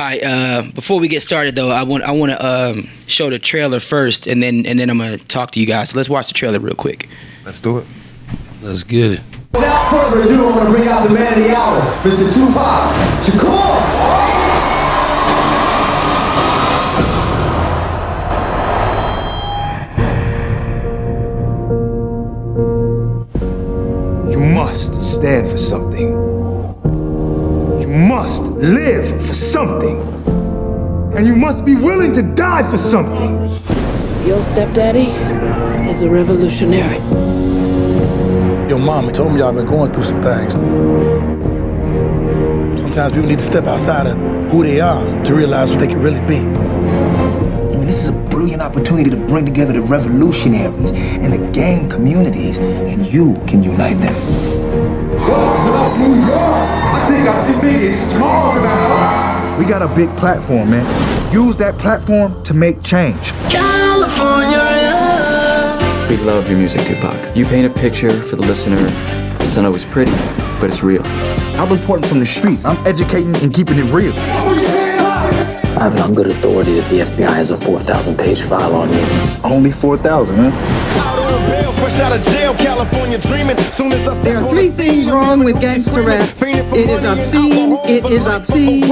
All right. Before we get started, though, I want to show the trailer first, and then I'm gonna talk to you guys. So let's watch the trailer real quick. Let's do it. Let's get it. Without further ado, I want to bring out the man of the hour, Mr. Tupac Shakur. You must stand for something. You must live for something. And you must be willing to die for something. Your stepdaddy is a revolutionary. Your mama told me y'all been going through some things. Sometimes people need to step outside of who they are to realize what they can really be. I mean, this is a brilliant opportunity to bring together the revolutionaries and the gang communities, and you can unite them. What's up, New York? I think I see Biggie Smalls now. We got a big platform, man. Use that platform to make change. California. We love your music, Tupac. You paint a picture for the listener. It's not always pretty, but it's real. I'm reporting from the streets. I'm educating and keeping it real. I have it on good authority that the FBI has a 4,000-page file on you. Only 4,000, man. There are three things wrong with gangster rap. It is obscene, it is obscene,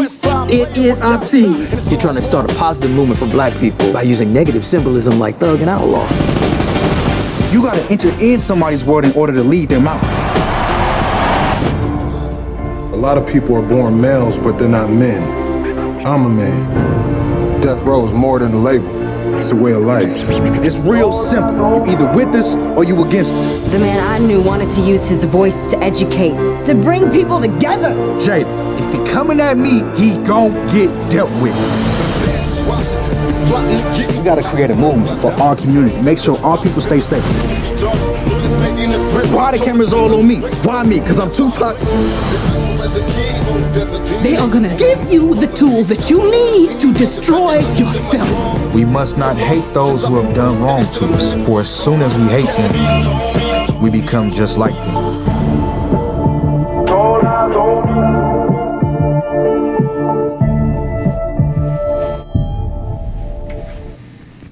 it is obscene. You're trying to start a positive movement for black people by using negative symbolism like thug and outlaw. You gotta enter in somebody's world in order to lead them out. A lot of people are born males, but they're not men. I'm a man. Death Row is more than a label. It's a way of life. It's real simple. You either with us or you against us. The man I knew wanted to use his voice to educate, to bring people together. Jada, if he coming at me, he gon' get dealt with. We gotta create a movement for our community. Make sure our people stay safe. Why the cameras all on me? Why me? Cause I'm Tupac. They are gonna give you the tools that you need to destroy yourself. We must not hate those who have done wrong to us. For as soon as we hate them, we become just like them.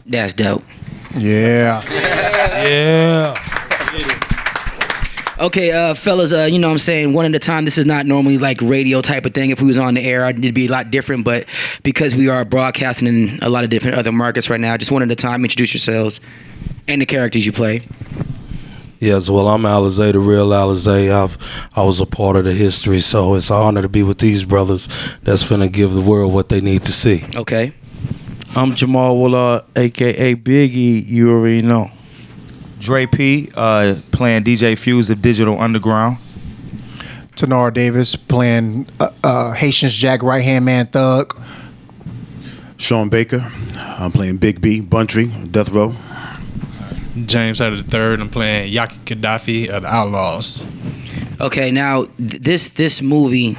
That's dope. Yeah. Yeah. Okay, fellas, you know what I'm saying, one at a time. This is not normally like radio type of thing. If we was on the air, it'd be a lot different. But because we are broadcasting in a lot of different other markets right now, just one at a time, introduce yourselves and the characters you play. Yes, well, I'm Alizé, the real Alizé. I was a part of the history, so it's an honor to be with these brothers that's finna give the world what they need to see. Okay. I'm Jamal Willard, a.k.a. Biggie, you already know. Dre P, playing DJ Fuse of Digital Underground. Tanar Davis playing Haitian's Jack right-hand man Thug. Sean Baker, I'm playing Big B, Buntry, Death Row. James Hatter III, I'm playing Yaki Gaddafi of the Outlaws. Okay, now this movie,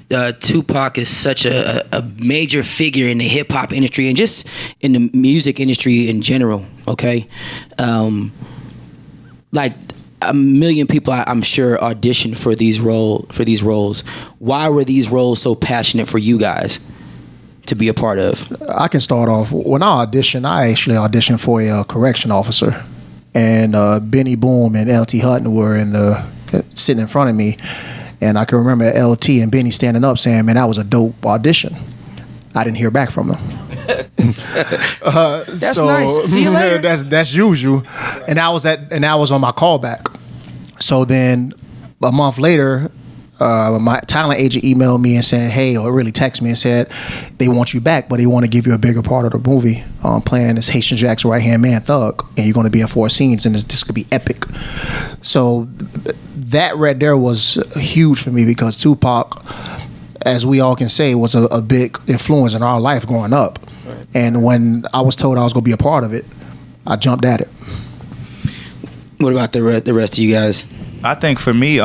Tupac is such a major figure in the hip hop industry and just in the music industry in general. Okay, like a million people, I'm sure, auditioned for these roles. Why were these roles so passionate for you guys to be a part of? I can start off. When I actually auditioned for a correction officer, and Benny Boom and LT Hutton were sitting in front of me, and I can remember LT and Benny standing up saying, "Man, that was a dope audition." I didn't hear back from them. That's nice. See you later. That's usual, and that was on my callback. So then, a month later, my talent agent emailed me and said, "Hey," or really texted me and said, "They want you back, but they want to give you a bigger part of the movie, playing this Haitian Jack's right-hand man Thug, and you're going to be in 4 scenes, and this could be epic." So that right there was huge for me because Tupac, as we all can say, was a big influence in our life growing up. And when I was told I was going to be a part of it, I jumped at it. What about the rest of you guys? I think for me,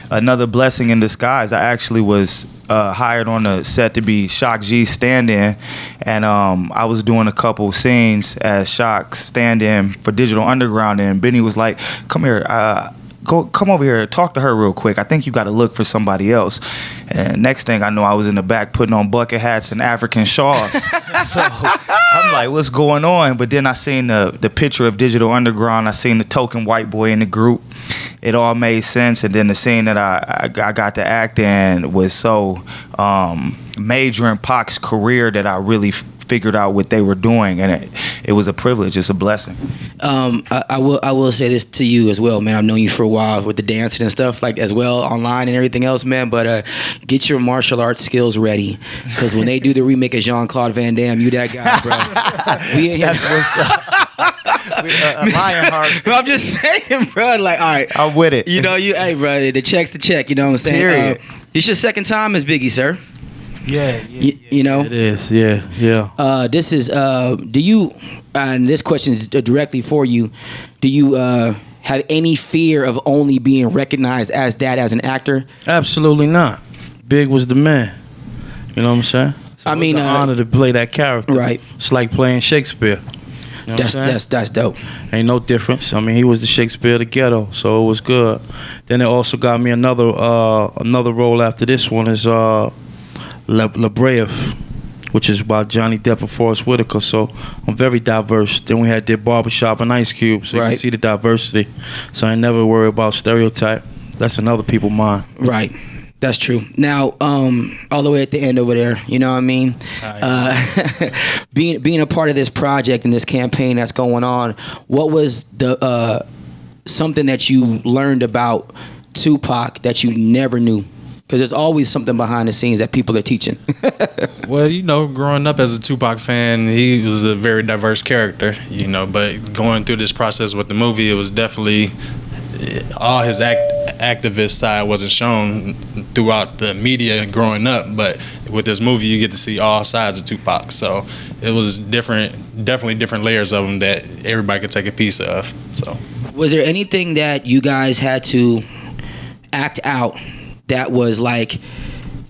another blessing in disguise. I actually was hired on the set to be Shock G's stand-in, and I was doing a couple scenes as Shock's stand-in for Digital Underground, and Benny was like, "Come here, come over here, talk to her real quick. I think you got to look for somebody else. And next thing I know, I was in the back putting on bucket hats and African shawls. So I'm like, what's going on? But then I seen the picture of Digital Underground. I seen the token white boy in the group. It all made sense. And then the scene that I got to act in was so major in Pac's career that I really figured out what they were doing, and it was a privilege. It's a blessing. I will say this to you as well, man. I've known you for a while with the dancing and stuff, like as well online and everything else, man. But get your martial arts skills ready, because when they do the remake of Jean-Claude Van Damme, you that guy, bro. We in here. Lionheart. I'm just saying, bro. Like, all right, I'm with it. You know, hey, bro. The check's the check. You know what I'm saying? Period. It's your second time as Biggie, sir. Yeah, you know it is. Yeah. This is. Do you? And this question is directly for you. Do you have any fear of only being recognized as that as an actor? Absolutely not. Big was the man. You know what I'm saying? So I mean, it's an honor to play that character. Right. It's like playing Shakespeare. You know that's dope. Ain't no difference. I mean, he was the Shakespeare of the ghetto, so it was good. Then it also got me another role after this one is La Brea, which is about Johnny Depp and Forrest Whitaker. So I'm very diverse. Then we had their Barbershop and Ice Cube, so you can see the diversity. So I never worry about stereotype. That's in other people's mind. Right. That's true. Now, all the way at the end over there, you know what I mean? Being a part of this project and this campaign that's going on, what was the something that you learned about Tupac that you never knew? Because there's always something behind the scenes that people are teaching. Well, you know, growing up as a Tupac fan, he was a very diverse character, you know, but going through this process with the movie, it was definitely all his activist side wasn't shown throughout the media growing up, but with this movie, you get to see all sides of Tupac. So it was definitely different layers of him that everybody could take a piece of. So, was there anything that you guys had to act out that was like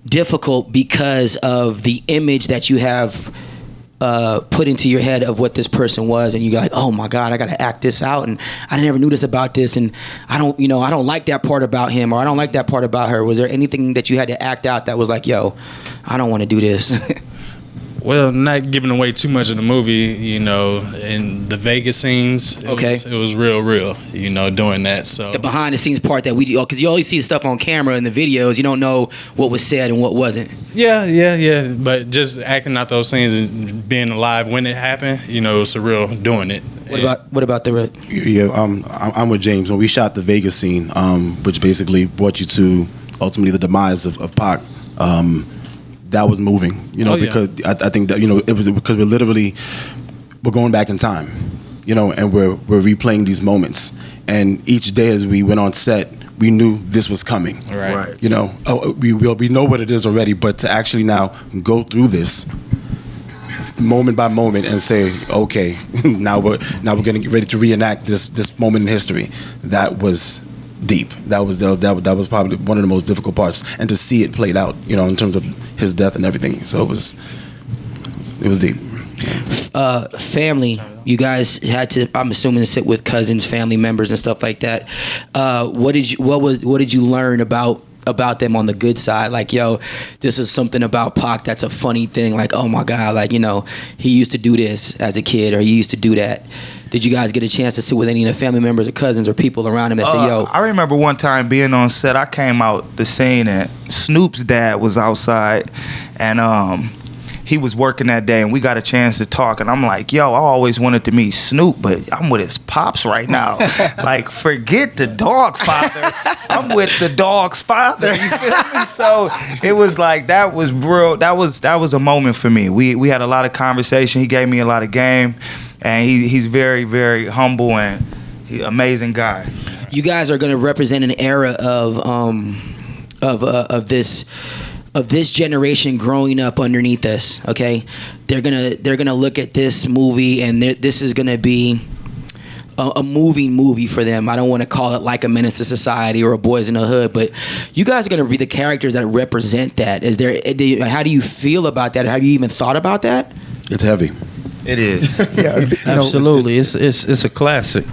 difficult because of the image that you have put into your head of what this person was, and you go like, oh my God, I gotta act this out, and I never knew this about this, and I don't like that part about him, or I don't like that part about her? Was there anything that you had to act out that was like, yo, I don't want to do this? Well, not giving away too much of the movie, you know, in the Vegas scenes, it was real, you know, doing that. So the behind the scenes part that we do, because you always see the stuff on camera in the videos, you don't know what was said and what wasn't. Yeah. But just acting out those scenes and being alive when it happened, you know, it was surreal doing it. What about the red? Yeah, I'm with James. When we shot the Vegas scene, which basically brought you to ultimately the demise of Pac. That was moving, you know, because I think that, you know, it was because we're going back in time, you know, and we're replaying these moments. And each day as we went on set, we knew this was coming. Right. You know, we know what it is already, but to actually now go through this moment by moment and say, okay, now we're getting ready to reenact this moment in history. That was deep. That was probably one of the most difficult parts, and to see it played out, you know, in terms of his death and everything. So it was deep. Family, you guys had to, I'm assuming, sit with cousins, family members, and stuff like that. What did you learn about them on the good side? Like, yo, this is something about Pac that's a funny thing. Like, oh my God, like, you know, he used to do this as a kid, or he used to do that. Did you guys get a chance to sit with any of the family members or cousins or people around him that say, yo? I remember one time being on set, I came out the scene and Snoop's dad was outside, and he was working that day, and we got a chance to talk, and I'm like, yo, I always wanted to meet Snoop, but I'm with his pops right now. Like, forget the dog's father. I'm with the dog's father. You feel me? So it was like, that was real. That was a moment for me. We had a lot of conversation. He gave me a lot of game, and he's very, very humble and amazing guy. You guys are going to represent an era of this generation growing up underneath us. Okay, they're gonna look at this movie, and this is gonna be a moving movie for them. I don't want to call it like a Menace to Society or a Boys in the Hood, but you guys are gonna be the characters that represent that. How do you feel about that? Have you even thought about that? It's heavy. It is. Yeah, absolutely. It's a classic.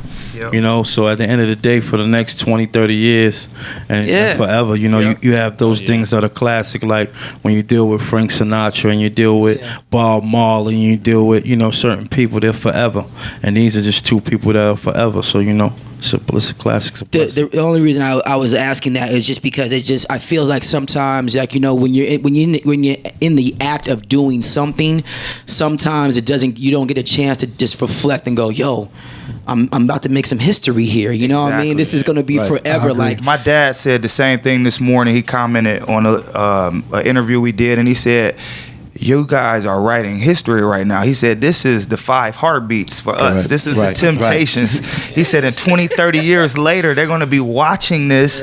You know, so at the end of the day, for the next 20, 30 years and forever, you know, you have those things that are classic, like when you deal with Frank Sinatra and you deal with Bob Marley and you deal with, you know, certain people, they're forever. And these are just two people that are forever. So, you know, it's a classic. The only reason I was asking that is just because I feel like sometimes, like, you know, when you're in the act of doing something, sometimes you don't get a chance to just reflect and go, yo, I'm about to make some history here. You know what I mean? This is going to be forever. Like, my dad said the same thing this morning. He commented on a interview we did, and he said, you guys are writing history right now. He said, this is the 5 heartbeats for us. This is the Temptations. He said, in 20, 30 years later, they're going to be watching this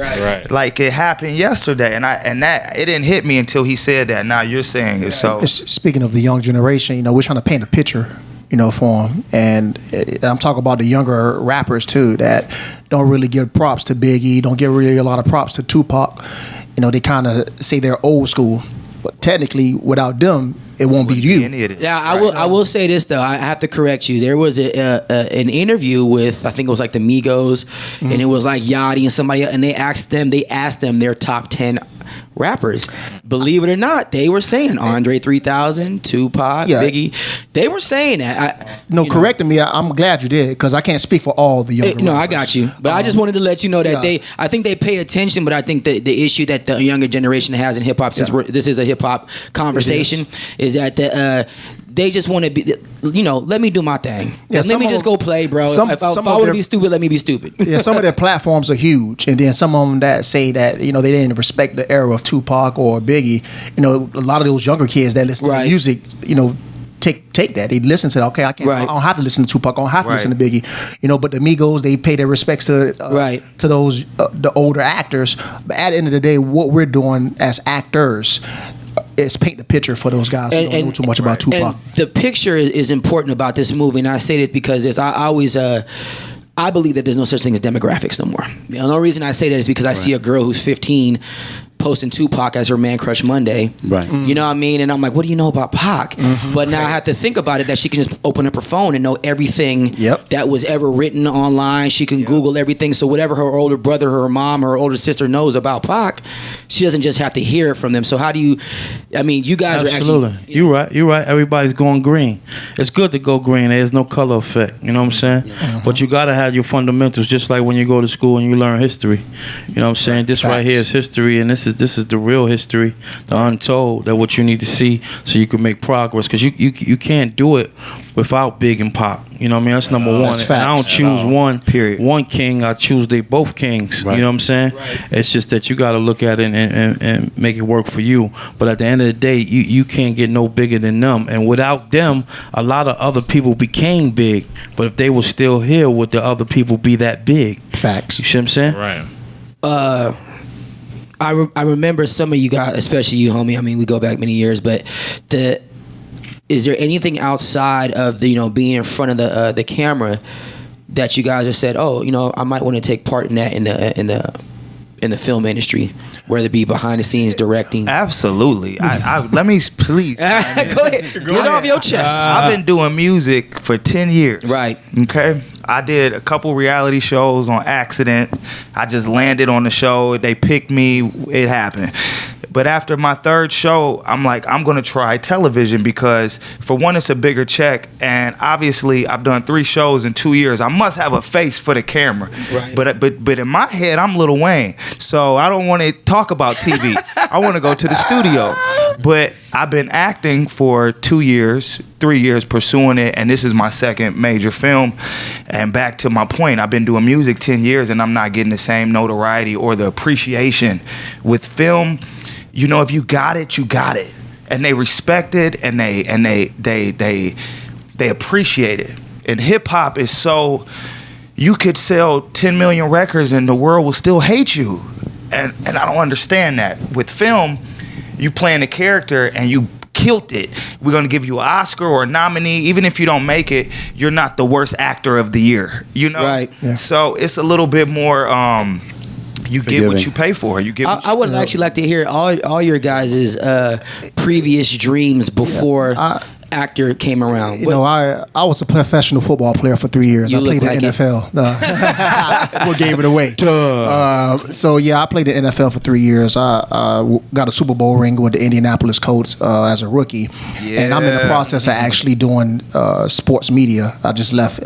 like it happened yesterday. And that it didn't hit me until he said that. Now you're saying it. So speaking of the young generation, you know, we're trying to paint a picture, you know, for them. And I'm talking about the younger rappers too that don't really give props to Biggie, don't give really a lot of props to Tupac. You know, they kind of say they're old school. But technically, without them, it won't be you. Yeah, I will say this though. I have to correct you. There was an interview with, I think it was like the Migos, and it was like Yachty and somebody, and they asked them their top 10 rappers. Believe it or not, they were saying Andre 3000, Tupac, Biggie. They were saying that. Correcting me. I'm glad you did, because I can't speak for all the younger rappers. No, I got you. But I just wanted to let you know that I think they pay attention, but I think the issue that the younger generation has in hip hop, since this is a hip hop conversation, is that they just want to be, you know, let me do my thing. Let me just go play, bro. If I want to be stupid, let me be stupid. Some of their platforms are huge, and then some of them that say that, you know, they didn't respect the era of Tupac or Biggie. You know, a lot of those younger kids that listen to music, you know, take that. They listen to that. Okay, I don't have to listen to Tupac. I don't have to listen to Biggie. You know, but the Migos, they pay their respects to those the older actors. But at the end of the day, what we're doing as actors is paint the picture for those guys who don't know too much about Tupac. And the picture is important about this movie, and I say it because I believe that there's no such thing as demographics no more. The only reason I say that is because I see a girl who's 15 posting Tupac as her man crush Monday. Right. You know what I mean? And I'm like, what do you know about Pac? But now I have to think about it, that she can just open up her phone and know everything that was ever written online. She can Google everything. So whatever her older brother, her mom, her older sister knows about Pac, she doesn't just have to hear it from them. So how do you, I mean, you guys are actually... You're right. Everybody's going green. It's good to go green. There's no color effect. You know what I'm saying? But you got to have your fundamentals, just like when you go to school and you learn history. You know what I'm saying? This right here is history, and this is the real history, the untold, that what you need to see so you can make progress, because you can't do it without Big and Pop. You know what I mean? That's number one. That's and I don't choose one king. I choose they both kings. You know what I'm saying? It's just that you got to look at it and make it work for you. But at the end of the day, you can't get no bigger than them. And without them, a lot of other people became big. But if they were still here, would the other people be that big? Facts. You see what I'm saying? Right. I remember some of you guys, especially you, homie. I mean, we go back many years, but is there anything outside of the, you know, being in front of the camera that you guys have said, oh, you know, I might want to take part in that in the film industry, whether it be behind the scenes directing? Absolutely. I let me please. Go ahead. Get it off your chest. I've been doing music for 10 years. Right. Okay. I did a couple reality shows on accident. I just landed on the show. They picked me. It happened. But after my third show, I'm like, I'm going to try television, because for one, it's a bigger check. And obviously, I've done 3 shows in 2 years. I must have a face for the camera. Right. But in my head, I'm Lil Wayne. So I don't want to talk about TV. I want to go to the studio. But I've been acting for 2 years, 3 years, pursuing it. And this is my second major film. And back to my point, I've been doing music 10 years and I'm not getting the same notoriety or the appreciation. With film, you know, if you got it, you got it. And they respect it, and they appreciate it. And hip hop is so, you could sell 10 million records and the world will still hate you. And I don't understand that. With film, you playing a character and you killed it. We're going to give you an Oscar or a nominee. Even if you don't make it, you're not the worst actor of the year. You know? Right. Yeah. So it's a little bit more, you get what you pay for. You get. I would actually like to hear all your guys' previous dreams before actor came around? You know, I was a professional football player for 3 years. You I played look in like NFL. What gave it away? So yeah, I played in NFL for 3 years. I got a Super Bowl ring with the Indianapolis Colts as a rookie, and I'm in the process of actually doing sports media. I just left.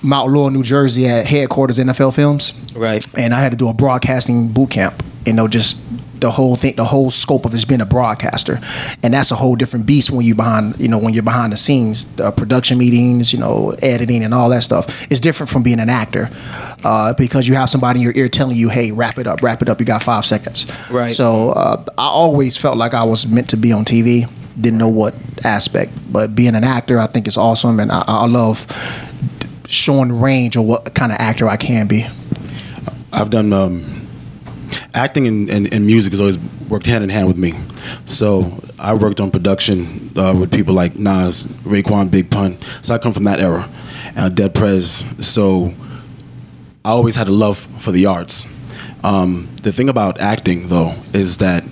Mount Laurel, New Jersey, at headquarters NFL Films. Right. And I had to do a broadcasting boot camp. You know, just the whole thing, the whole scope of this being a broadcaster, and that's a whole different beast when you behind, you know, when you're behind the scenes, production meetings, you know, editing and all that stuff. It's different from being an actor because you have somebody in your ear telling you, "Hey, wrap it up, you got 5 seconds." Right. So I always felt like I was meant to be on TV. Didn't know what aspect, but being an actor, I think is awesome, and I love showing the range of what kind of actor I can be. I've done acting and music has always worked hand in hand with me. So I worked on production with people like Nas, Raekwon, Big Pun. So I come from that era, Dead Prez. So I always had a love for the arts. The thing about acting, though, is that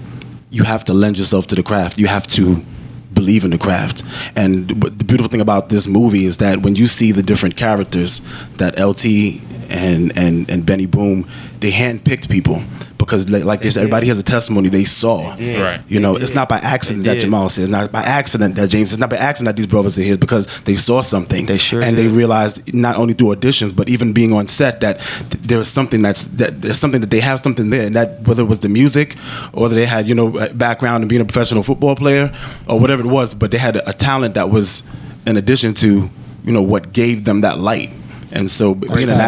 you have to lend yourself to the craft. You have to believe in the craft. And the beautiful thing about this movie is that when you see the different characters that LT and Benny Boom, they handpicked people because like this, everybody has a testimony they saw. Right. You know, it's not by accident that Jamal says, it's not by accident that James, it's not by accident that these brothers are here, because they saw something. They sure and did. They realized not only through auditions but even being on set that there's something there's something that they have something there, and that whether it was the music or they had, you know, background in being a professional football player or whatever it was, but they had a talent that was in addition to, you know, what gave them that light. And so being an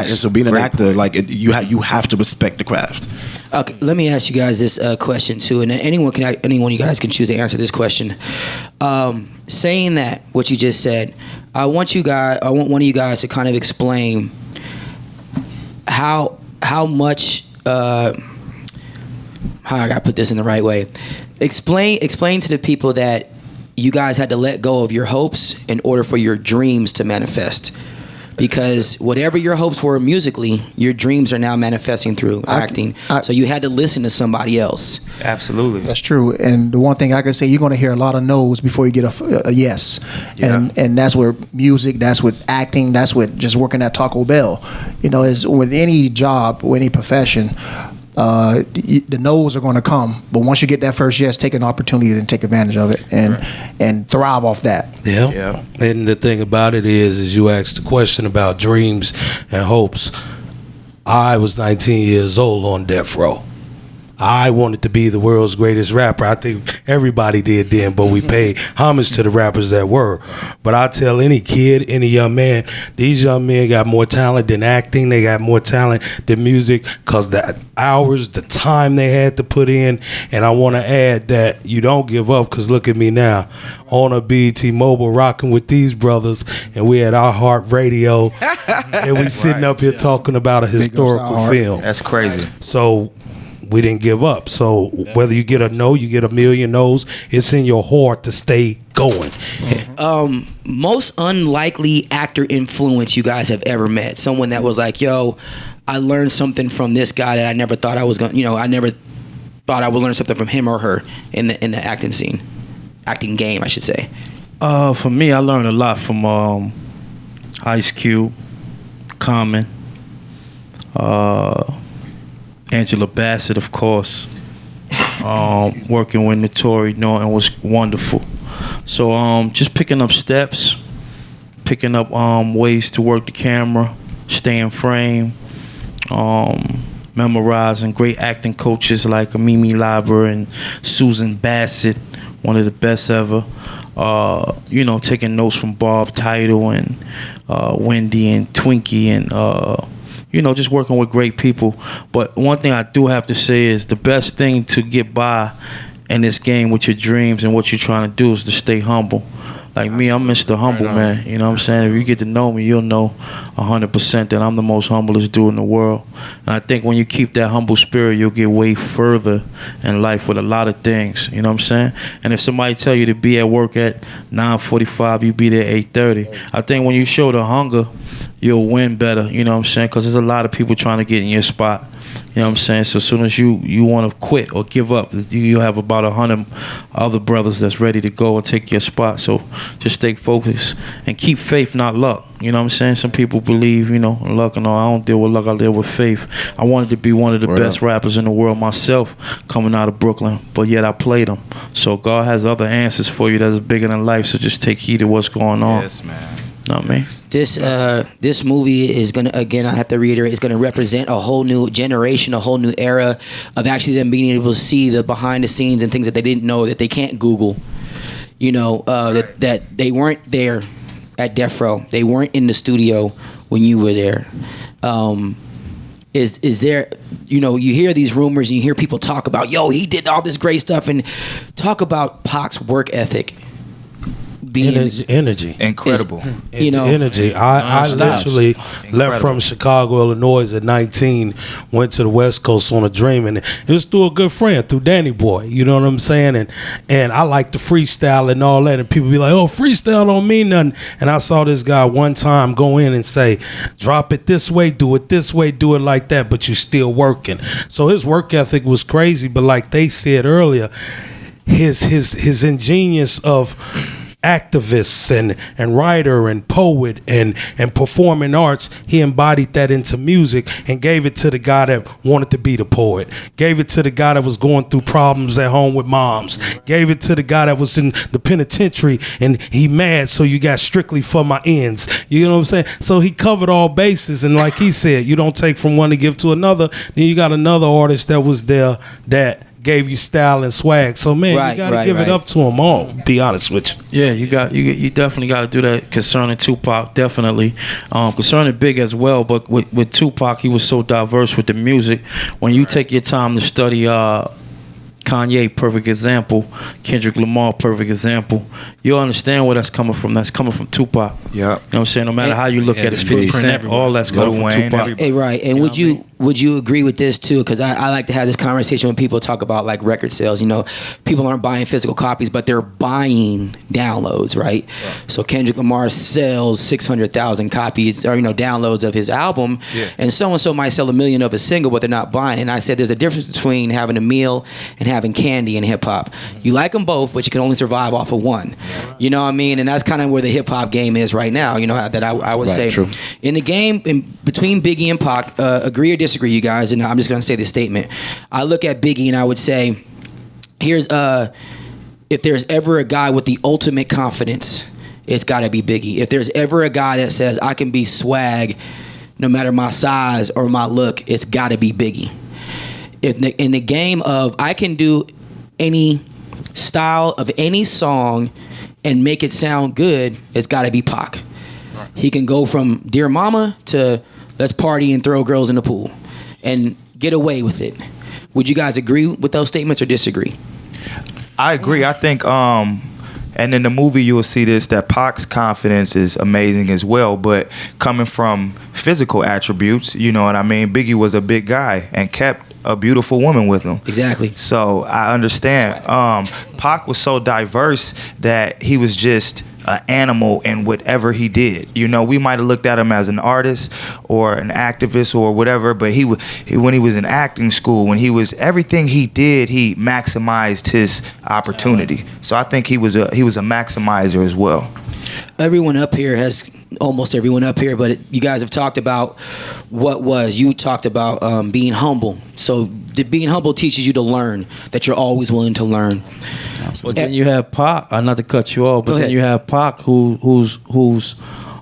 actor, like you have to respect the craft. Okay, let me ask you guys this question too, and anyone you guys can choose to answer this question. Saying that what you just said, I want one of you guys to kind of explain how much how I gotta put this in the right way. Explain to the people that you guys had to let go of your hopes in order for your dreams to manifest. Because whatever your hopes were musically, your dreams are now manifesting through acting. So you had to listen to somebody else. Absolutely. That's true. And the one thing I can say, you're going to hear a lot of no's before you get a yes. Yeah. And that's where music, that's with acting, that's with just working at Taco Bell. You know, as with any job, or any profession, the no's are going to come, but once you get that first yes, take an opportunity and take advantage of it and thrive off that. Yeah. And the thing about it is you asked the question about dreams and hopes. I was 19 years old on death row. I wanted to be the world's greatest rapper. I think everybody did then, but we paid homage to the rappers that were. But I tell any kid, any young man, these young men got more talent than acting. They got more talent than music because the hours, the time they had to put in. And I want to add that you don't give up, because look at me now on a BET Mobile rocking with these brothers, and we at our Heart Radio, and we sitting up here talking about a historical film. That's crazy. So we didn't give up. So whether you get a no, you get a million no's, it's in your heart to stay going. Most unlikely actor influence you guys have ever met. Someone that was like, yo, I learned something from this guy that I never thought I was going to, you know, I never thought I would learn something from him or her in the acting scene. Acting game, I should say. For me, I learned a lot from Ice Cube, Common, Angela Bassett, of course. Working with Notori Norton was wonderful. So just picking up steps, picking up ways to work the camera, stay in frame, memorizing great acting coaches like Mimi Labra and Susan Bassett, one of the best ever. You know, taking notes from Bob Title and Wendy and Twinkie and you know, just working with great people. But one thing I do have to say is the best thing to get by in this game with your dreams and what you're trying to do is to stay humble. Like me, I'm Mr. Humble, man. You know what I'm saying? If you get to know me, you'll know 100% that I'm the most humblest dude in the world. And I think when you keep that humble spirit, you'll get way further in life with a lot of things. You know what I'm saying? And if somebody tell you to be at work at 9:45, you be there 8:30. I think when you show the hunger, you'll win better. You know what I'm saying? Because there's a lot of people trying to get in your spot. You know what I'm saying? So as soon as you want to quit or give up, you have about 100 other brothers that's ready to go and take your spot. So just stay focused and keep faith, not luck. You know what I'm saying? Some people believe, you know, luck and all. I don't deal with luck, I deal with faith. I wanted to be one of the best rappers in the world myself coming out of Brooklyn, but yet I played them. So God has other answers for you that's bigger than life, so just take heed of what's going on. Yes, man. Know what I mean? This movie is gonna, again, I have to reiterate, it's gonna represent a whole new generation, a whole new era of actually them being able to see the behind the scenes and things that they didn't know, that they can't Google. You know, that they weren't there at Death Row. They weren't in the studio when you were there. Is there, you know, you hear these rumors and you hear people talk about, yo, he did all this great stuff, and talk about Pac's work ethic. Energy. Incredible. You know, energy. I literally left from Chicago, Illinois at 19, went to the West Coast on a dream, and it was through a good friend, through Danny Boy. You know what I'm saying? And I like to freestyle and all that, and people be like, oh, freestyle don't mean nothing. And I saw this guy one time go in and say, drop it this way, do it this way, do it like that, but you still working. So his work ethic was crazy, but like they said earlier, his ingenious of activists and writer and poet and performing arts, he embodied that into music and gave it to the guy that wanted to be the poet, gave it to the guy that was going through problems at home with moms, gave it to the guy that was in the penitentiary and he mad, so you got strictly for my ends. You know what I'm saying? So he covered all bases, and like he said, you don't take from one to give to another. Then you got another artist that was there that gave you style and swag. So man, you gotta give it up to them all. Be honest with you. Yeah, you definitely got to do that concerning Tupac. Definitely, concerning Big as well. But with Tupac, he was so diverse with the music. When you take your time to study Kanye, perfect example. Kendrick Lamar, perfect example. You'll understand where that's coming from. That's coming from Tupac. Yeah. You know what I'm saying? No matter how you look at it, 50 Cent, all that's coming from Tupac. Hey, right. And would you agree with this too? Because I like to have this conversation when people talk about like record sales. You know, people aren't buying physical copies, but they're buying downloads, right? So Kendrick Lamar sells 600,000 copies or, you know, downloads of his album, and so might sell 1 million of a single, but they're not buying. And I said there's a difference between having a meal and having candy in hip hop. You like them both, but you can only survive off of one. You know what I mean? And that's kind of where the hip hop game is right now. You know, that I would say true. In the game between Biggie and Pac, agree or disagree, you guys? And I'm just gonna say this statement. I look at Biggie and I would say, here's if there's ever a guy with the ultimate confidence, it's got to be Biggie. If there's ever a guy that says I can be swag no matter my size or my look, it's got to be Biggie. In the game of I can do any style of any song and make it sound good, it's got to be Pac. He can go from Dear Mama to let's party and throw girls in the pool and get away with it. Would you guys agree with those statements or disagree? I agree. I think and in the movie you will see this, that Pac's confidence is amazing as well, but coming from physical attributes, you know what I mean? Biggie was a big guy and kept a beautiful woman with him. Exactly. So I understand. Pac was so diverse that he was just an animal in whatever he did. You know, we might have looked at him as an artist or an activist or whatever, but when he was in acting school, when he was everything he did, he maximized his opportunity. So I think he was a maximizer as well. Almost everyone up here, but you guys have talked about you talked about being humble. So being humble teaches you to learn, that you're always willing to learn. But then you have Pac, not to cut you off, but then you have Pac who's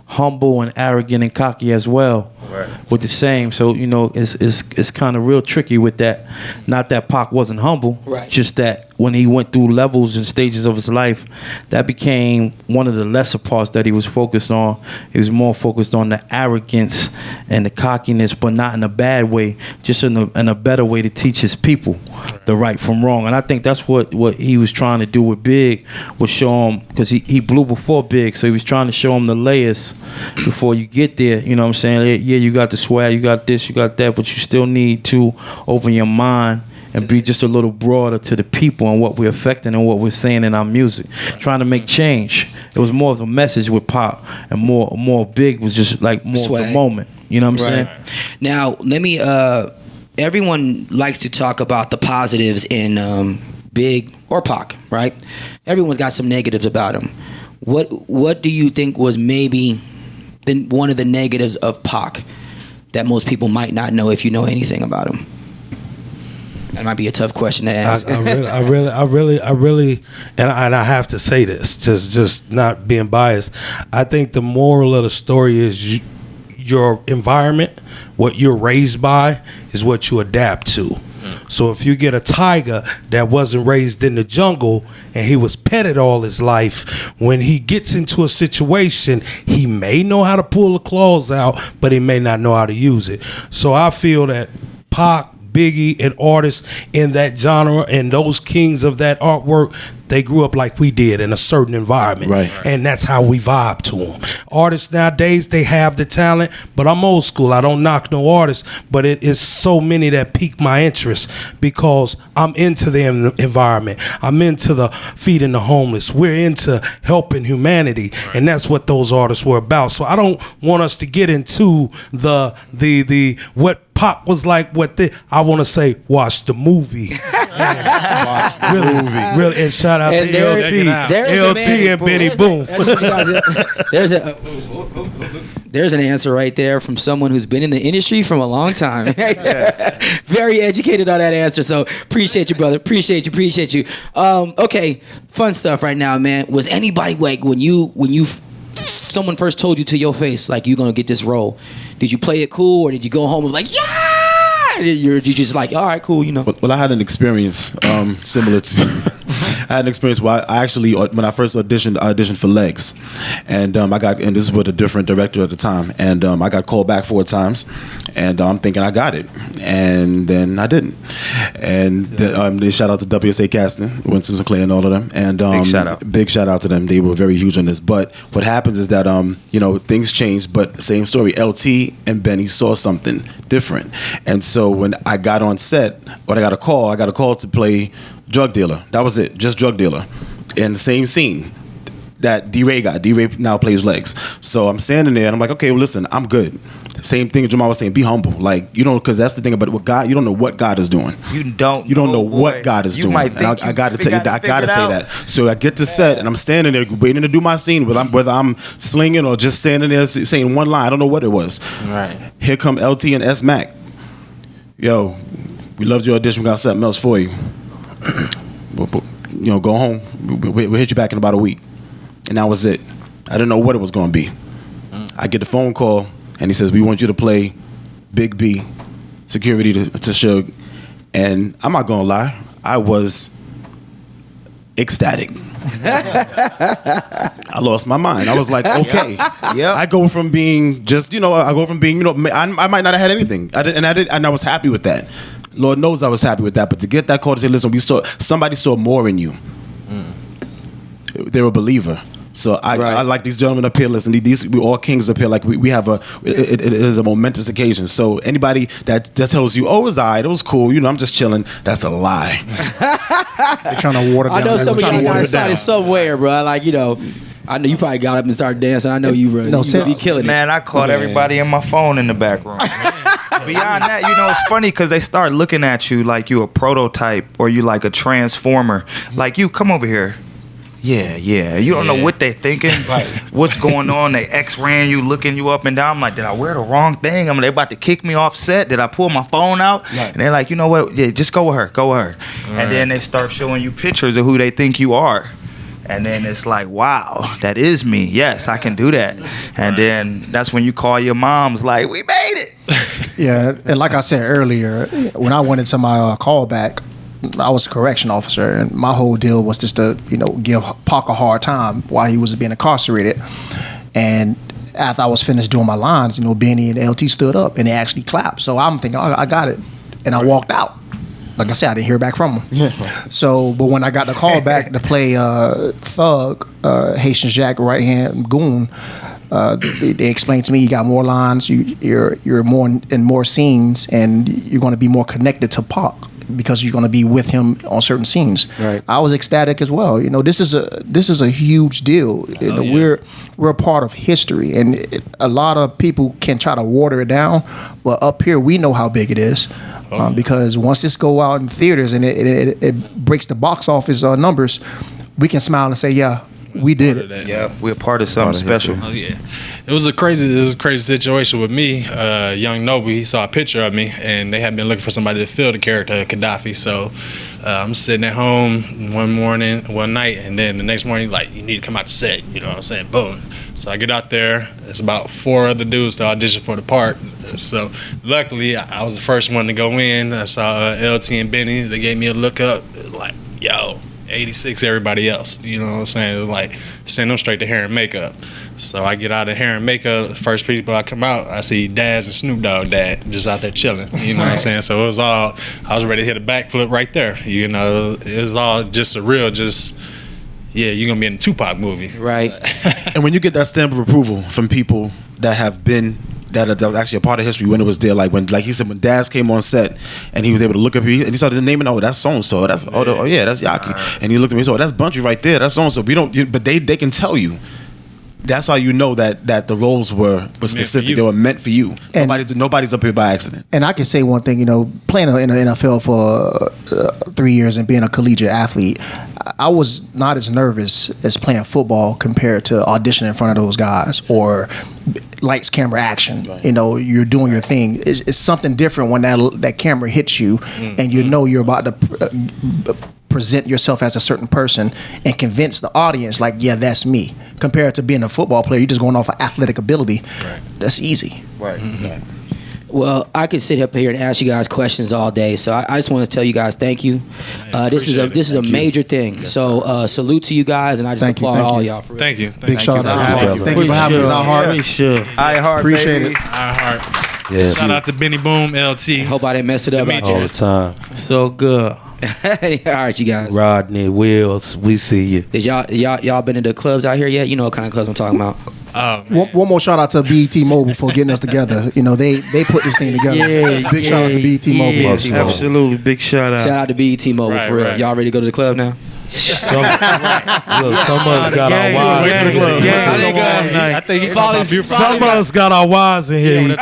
humble and arrogant and cocky as well. Right. With the same, so you know it's kind of real tricky with that. Not that Pac wasn't humble, right? Just that when he went through levels and stages of his life, that became one of the lesser parts that he was focused on. He was more focused on the arrogance and the cockiness, but not in a bad way, just in a better way to teach his people the right from wrong. And I think that's what he was trying to do with Big, was show him, because he blew before Big, so he was trying to show him the layers before you get there. You know what I'm saying? Yeah, you got the swag, you got this, you got that, but you still need to open your mind and be just a little broader to the people and what we're affecting and what we're saying in our music. Trying to make change. It was more of a message with Pop, and more Big was just like more swag. Of the moment. You know what I'm saying? Now, let me everyone likes to talk about the positives in Big or Pac, right? Everyone's got some negatives about him. What do you think was maybe one of the negatives of Pac that most people might not know if you know anything about him? That might be a tough question to ask. I really, and I have to say this, just not being biased. I think the moral of the story is your environment, what you're raised by, is what you adapt to. So if you get a tiger that wasn't raised in the jungle and he was petted all his life, when he gets into a situation, he may know how to pull the claws out, but he may not know how to use it. So I feel that Pac, Biggie, and artists in that genre and those kings of that artwork, they grew up like we did in a certain environment, right? And that's how we vibe to them. Artists nowadays, they have the talent, but I'm old school. I don't knock no artists, but it is so many that pique my interest because I'm into the environment. I'm into the feeding the homeless. We're into helping humanity, and that's what those artists were about. So I don't want us to get into the what Pop was like. I want to say, watch the movie. Really, and shout out to LT and Benny Boom. There's an answer right there from someone who's been in the industry from a long time. Very educated on that answer. So appreciate you, brother. Appreciate you. Okay, fun stuff right now, man. Was anybody like when someone first told you to your face like you're gonna get this role? Did you play it cool or did you go home and like yeah? You just like, all right, cool, you know. Well, I had an experience similar to. I had an experience where I actually, when I first auditioned, I auditioned for Legs, and and this is with a different director at the time, and I got called back 4 times, and I'm thinking I got it, and then I didn't, and they shout out to WSA Casting, Winston Sinclair, and all of them, and big shout out to them. They were very huge on this. But what happens is that things changed, but same story. LT and Benny saw something different, and so when I got on set, I got a call to play drug dealer. That was it, just drug dealer, in the same scene that D-Ray got. D-Ray now plays Legs. So I'm standing there and I'm like, okay, well, listen, I'm good. Same thing Jamal was saying, be humble. Like, you don't, because that's the thing about what God, you don't know what God is doing. You don't know what God is doing. And I got to say that. So I get to set and I'm standing there waiting to do my scene, whether I'm slinging or just standing there saying one line. I don't know what it was. Right. Here come LT and S Mac. Yo, we loved your audition. We got something else for you. Go home. We'll hit you back in about a week. And that was it. I didn't know what it was going to be. I get the phone call, and he says, we want you to play Big B, security to Suge. And I'm not going to lie, I was ecstatic. I lost my mind. I was like, okay. Yeah. I go from being I might not have had anything. And I was happy with that. Lord knows I was happy with that. But to get that call to say, listen, somebody saw more in you. They're a believer. So I like these gentlemen up here. Listen, we all kings up here. Like we have it is a momentous occasion. So anybody that tells you, oh, it was it was cool. I'm just chilling. That's a lie. They're trying to water down. I know somebody got excited somewhere, bro. Like I know you probably got up and started dancing. I know you, bro. You be killing it. Man, I caught everybody in my phone in the back room. Beyond that, it's funny because they start looking at you like you a prototype or you like a transformer. Like you, come over here. Yeah. You don't know what they thinking, what's going on. They X-raying you, looking you up and down. I'm like, did I wear the wrong thing? They about to kick me off set. Did I pull my phone out? Right. And they're like, you know what? Yeah, just go with her. Right. And then they start showing you pictures of who they think you are. And then it's like, wow, that is me. Yes, I can do that. And then that's when you call your moms like, we made it. Yeah, and like I said earlier, when I went into my callback, I was a correction officer, and my whole deal was just to, give Pac a hard time while he was being incarcerated. And after I was finished doing my lines, Benny and LT stood up and they actually clapped. So I'm thinking, I got it. And I walked out. Like I said, I didn't hear back from him. Yeah. So, but when I got the call back to play Thug, Haitian Jack, right hand goon, they explained to me you got more lines, you're more in more scenes, and you're going to be more connected to Pac. because you're going to be with him on certain scenes. Right. I was ecstatic as well. This is a huge deal. We're a part of history, and a lot of people can try to water it down, but up here we know how big it is. Because once this go out in theaters and it breaks the box office numbers, we can smile and say, yeah, we did it. Yeah, we're part of something special. Oh yeah, it was a crazy situation with me. Young Noble, he saw a picture of me, and they had been looking for somebody to fill the character of Gaddafi. So I'm sitting at home one night, and then the next morning, like, you need to come out to set. You know what I'm saying? Boom. So I get out there. It's about 4 other dudes to audition for the part. So luckily, I was the first one to go in. I saw LT and Benny. They gave me a look up. Like, yo, 86 everybody else. You know what I'm saying? It was like, send them straight to hair and makeup. So I get out of hair and makeup. First people I come out, I see Daz and Snoop Dogg Dad just out there chilling. You know what I'm saying? So it was all, I was ready to hit a backflip right there. You know, it was all just surreal. Yeah, you're gonna be in a Tupac movie. Right. And when you get that stamp of approval from people that have been that was actually a part of history when it was there, like he said, when Daz came on set and he was able to look up and he started naming, oh, that's so and so, that's that's Yaki, and he looked at me, so that's Bunchy right there, that's so and so. But they can tell you. That's how you know that the roles were specific. They were meant for you. Nobody's up here by accident. And I can say one thing, playing in the NFL for 3 years and being a collegiate athlete, I was not as nervous as playing football compared to auditioning in front of those guys or lights, camera, action. Right. You're doing your thing. It's something different when that camera hits you and you know you're about to present yourself as a certain person and convince the audience, like, yeah, that's me. Compared to being a football player, you're just going off of athletic ability. Right. That's easy. Right. Mm-hmm. Well, I could sit up here and ask you guys questions all day, so I just want to tell you guys thank you. This is a major thing. Yes, so salute to you guys, and I just applaud all y'all for it. Thank you. Big shout out to Thank you for having us. iHeart. Appreciate it. iHeart. Yes. Shout out to Benny Boom, LT. Hope I didn't mess it up. All the time. So good. All right, you guys. Rodney, Wills, we see you. Did y'all been to the clubs out here yet? You know what kind of clubs I'm talking about. One more shout out to BET Mobile for getting us together. They put this thing together. Big shout out to BET Mobile. Yeah, absolutely, big shout out. Shout out to BET Mobile for real. Y'all ready to go to the club now? Some of us got our wives in here. I think Some of us got our wives in here.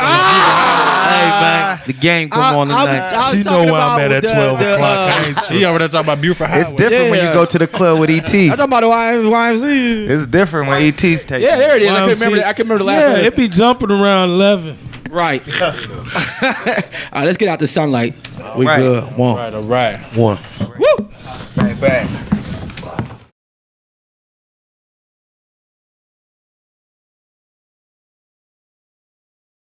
Hey man, the game come on tonight. She know where I'm at 12 o'clock. Ain't He over there talking about Buford Highway. It's different when you go to the club with ET. I'm talking about the YMC. It's different when ET's taking. Yeah, there it is. I can remember the last one. Yeah, it be jumping around 11. Right. All right, let's get out the sunlight. We good. One. All right. One. Woo! Bang, bang.